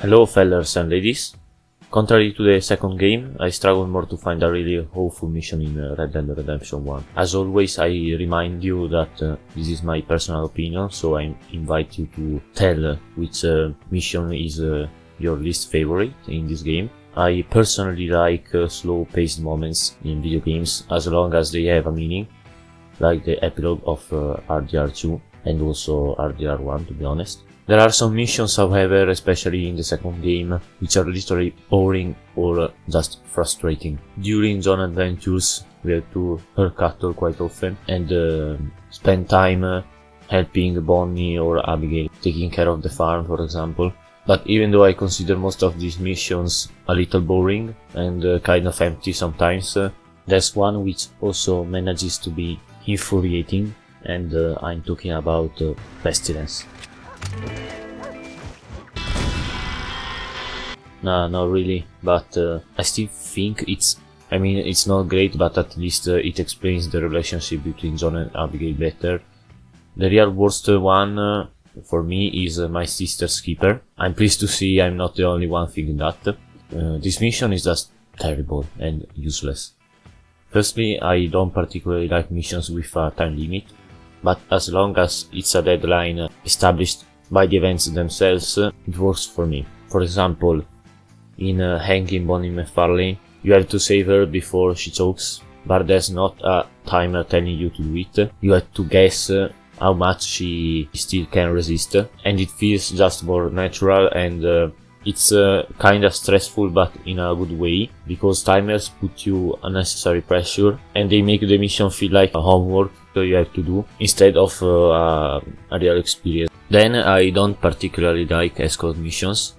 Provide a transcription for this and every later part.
Hello fellers and ladies. Contrary to the second game, I struggled more to find a really awful mission in Red Dead Redemption 1. As always, I remind you that this is my personal opinion, so I invite you to tell which mission is your least favorite in this game. I personally like slow-paced moments in video games as long as they have a meaning, like the epilogue of RDR2 and also RDR1, to be honest. There are some missions, however, especially in the second game, which are literally boring or just frustrating. During zone adventures, we have to herd cattle quite often and spend time helping Bonnie or Abigail, taking care of the farm, for example. But even though I consider most of these missions a little boring and kind of empty sometimes, there's one which also manages to be infuriating, and I'm talking about Pestilence. Nah, not really, but I still think it's not great, but at least it explains the relationship between John and Abigail better. The real worst one for me is my sister's keeper. I'm pleased to see I'm not the only one thinking that. This mission is just terrible and useless. Firstly, I don't particularly like missions with a time limit, but as long as it's a deadline established by the events themselves, it works for me. For example, in Hanging Bonnie McFarlane, you have to save her before she chokes, but there's not a timer telling you to do it. You have to guess how much she still can resist, and it feels just more natural, and it's kinda stressful, but in a good way, because timers put you unnecessary pressure and they make the mission feel like a homework that you have to do instead of a real experience. Then I don't particularly like escort missions,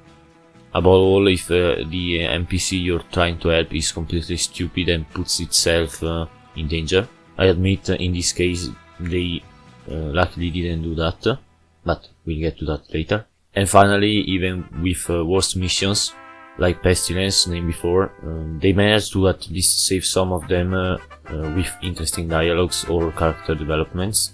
above all if the NPC you're trying to help is completely stupid and puts itself in danger. I admit in this case they luckily didn't do that, but we'll get to that later. And finally, even with worst missions, like Pestilence named before, they managed to at least save some of them with interesting dialogues or character developments.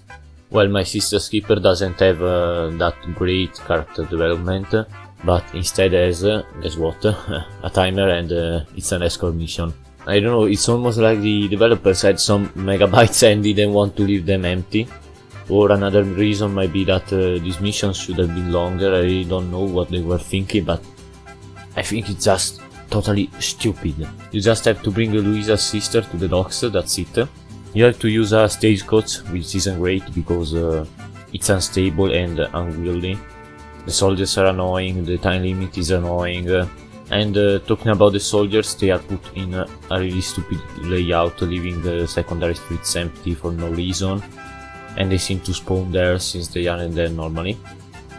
Well, my sister's keeper doesn't have that great character development, but instead has, guess what, a timer, and it's an escort mission. I don't know, it's almost like the developers had some megabytes and didn't want to leave them empty. Or another reason might be that these missions should have been longer. I really don't know what they were thinking, but I think it's just totally stupid. You just have to bring Louisa's sister to the docks, that's it. You have to use a stagecoach, which isn't great because it's unstable and unwieldy. The soldiers are annoying, the time limit is annoying, and talking about the soldiers, they are put in a really stupid layout, leaving the secondary streets empty for no reason, and they seem to spawn there since they aren't there normally.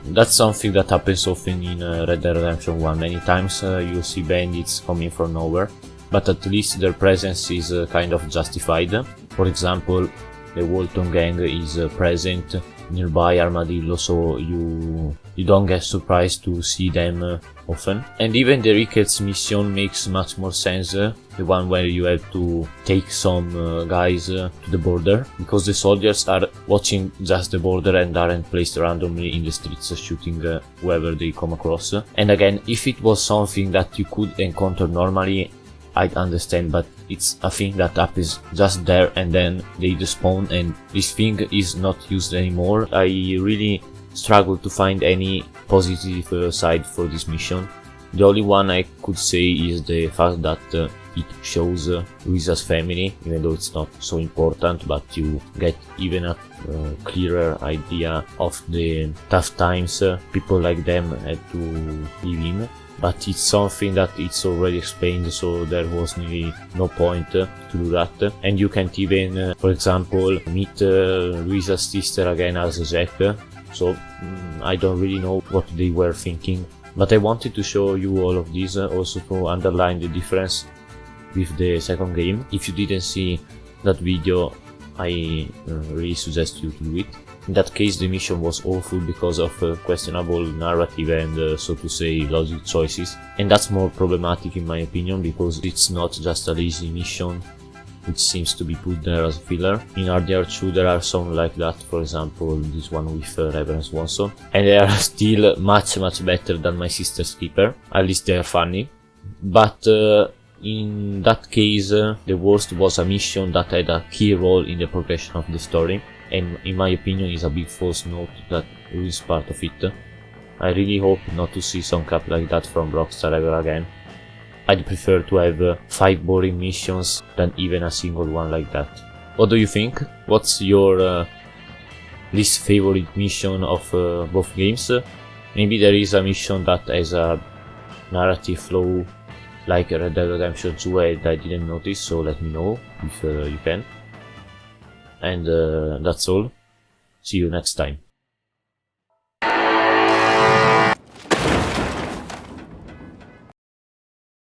That's something that happens often in Red Dead Redemption 1. Many times you'll see bandits coming from nowhere, but at least their presence is kind of justified. For example, the Walton gang is present nearby Armadillo, so you don't get surprised to see them often. And even the Ricketts mission makes much more sense, the one where you have to take some guys to the border, because the soldiers are watching just the border and aren't placed randomly in the streets shooting whoever they come across. And again, if it was something that you could encounter normally, I'd understand, but it's a thing that happens just there and then they despawn, and this thing is not used anymore. I really struggle to find any positive side for this mission. The only one I could say is the fact that it shows Louisa's family, even though it's not so important, but you get even a clearer idea of the tough times people like them had to live in. But it's something that it's already explained, so there was really no point to do that. And you can't even, for example, meet Louisa's sister again as Jack, so I don't really know what they were thinking. But I wanted to show you all of this also to underline the difference with the second game. If you didn't see that video, I really suggest you to do it. In that case, the mission was awful because of questionable narrative and, so to say, logic choices. And that's more problematic in my opinion, because it's not just a lazy mission, which seems to be put there as a filler. In RDR2 there are some like that, for example this one with Reverend Swanson, and they are still much better than My Sister's Keeper, at least they are funny. But in that case the worst was a mission that had a key role in the progression of the story, and in my opinion is a big false note that ruins part of it. I really hope not to see some crap like that from Rockstar ever again. I'd prefer to have 5 boring missions than even a single one like that. What do you think? What's your least favorite mission of both games? Maybe there is a mission that has a narrative flow like Red Dead Redemption 2 that I didn't notice, so let me know if you can. And that's all. See you next time.